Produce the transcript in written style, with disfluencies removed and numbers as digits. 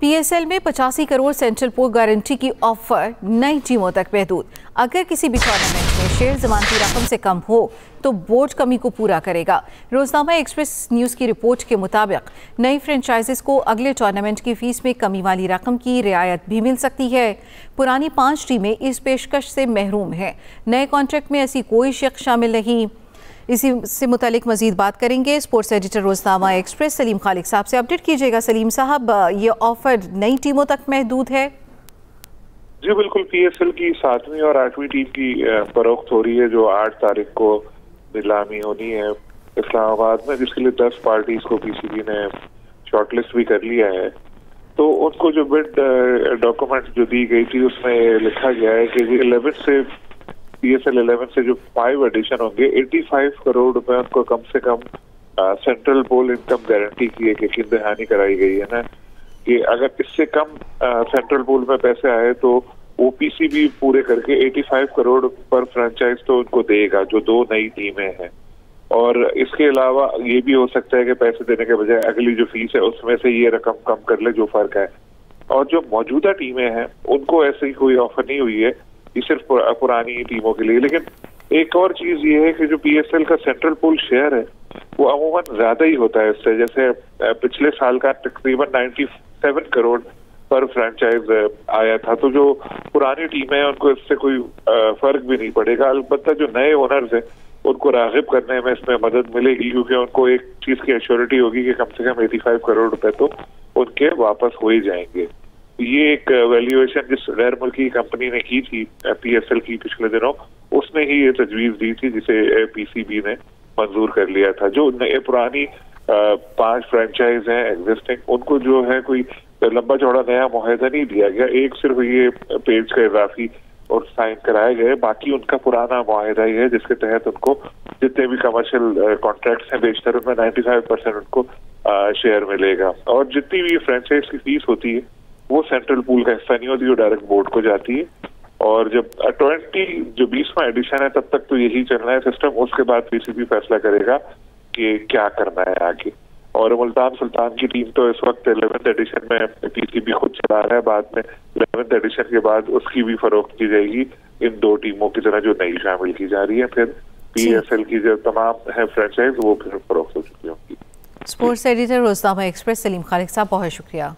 PSL में 85 crore central pool guarantee की offer नई टीमों तक महदूद। अगर किसी भी टूर्नामेंट में शेयर जमानती रकम से कम हो तो बोर्ड कमी को पूरा करेगा। रोजनामा एक्सप्रेस न्यूज़ की रिपोर्ट के मुताबिक नई फ्रेंचाइजीज को अगले टूर्नामेंट की फीस में कमी वाली रकम की रियायत भी मिल सकती है। पुरानी 5 टीमें इस पेशकश से महरूम हैं। नए कॉन्ट्रैक्ट में ऐसी कोई शर्त शामिल नहीं। इसी से मुतालिक मजीद बात करेंगे स्पोर्ट्स एडिटर रोजनामा एक्सप्रेस सलीम खालिक साहब से। अपडेट कीजिएगा सलीम साहब, ये ऑफर नई टीमों तक महदूद है? जी बिल्कुल, पीएसएल की 7वीं और 8वीं टीम की फरोख्त हो रही है जो 8 तारीख को नीलामी होनी है इस्लामाबाद में, जिसके लिए 10 पार्टीज को पीसीबी ने शॉर्टलिस्ट भी कर लिया है। तो उनको जो बिड डॉक्यूमेंट जो दी गई थी उसमें लिखा गया है कि 11 से पीएसएल 11 से जो 5 एडिशन होंगे 85 करोड़ रुपए उनको कम से कम सेंट्रल पूल इनकम गारंटी की एक यकीन दहानी कराई गई है ना, कि अगर इससे कम सेंट्रल पूल में पैसे आए तो वो पीसीबी पूरे करके 85 करोड़ पर फ्रेंचाइज तो उनको देगा जो 2 नई टीमें हैं। और इसके अलावा ये भी हो सकता है कि पैसे देने के बजाय अगली जो फीस है उसमें से ये रकम कम कर ले जो फर्क है। और जो मौजूदा टीमें हैं उनको ऐसी कोई ऑफर नहीं हुई है, ये सिर्फ पुरानी टीमों के लिए। लेकिन एक और चीज ये है कि जो पीएसएल का सेंट्रल पूल शेयर है वो अमूमन ज्यादा ही होता है इससे। जैसे पिछले साल का तकरीबन 97 करोड़ पर फ्रेंचाइज आया था, तो जो पुरानी टीमें हैं उनको इससे कोई फर्क भी नहीं पड़ेगा। अलबत्ता जो नए ओनर्स हैं उनको रागिब करने में इसमें मदद मिलेगी, क्योंकि उनको एक चीज की एश्योरिटी होगी कि कम से कम 85 करोड़ रुपए तो उनके वापस हो ही जाएंगे। ये एक वैल्यूएशन जिस गैर मुल्की कंपनी ने की थी पीएसएल की पिछले दिनों, उसने ही ये तजवीज दी थी जिसे पीसीबी ने मंजूर कर लिया था। जो नए पुरानी 5 फ्रेंचाइज हैं एग्जिस्टिंग, उनको जो है कोई लंबा चौड़ा नया मुआहदा नहीं दिया गया, एक सिर्फ ये पेज का इजाफी और साइन कराए गए, बाकी उनका पुराना मुआहदा ही है जिसके तहत उनको जितने भी कमर्शियल कॉन्ट्रैक्ट्स हैं बेशतर उनमें 95% उनको शेयर मिलेगा। और जितनी भी फ्रेंचाइज की फीस होती है वो सेंट्रल पूल का हिस्सा नहीं होती, वो डायरेक्ट बोर्ड को जाती है। और जब 20वां एडिशन है तब तक तो यही चलना है सिस्टम, उसके बाद पीसीबी फैसला करेगा कि क्या करना है आगे। और मुल्तान सुल्तान की टीम तो इस वक्त 11th एडिशन में पीसीबी खुद चला रहा है, बाद में 11th एडिशन के बाद उसकी भी फरोख्त की जाएगी इन 2 टीमों की तरह जो नई शामिल की जा रही है। फिर पीएसएल की जो तमाम है फ्रेंचाइज वो फिर फरोख्त हो चुकी होंगी। स्पोर्ट्स एडिटर रोजनामा एक्सप्रेस सलीम खालिक साहब, बहुत शुक्रिया।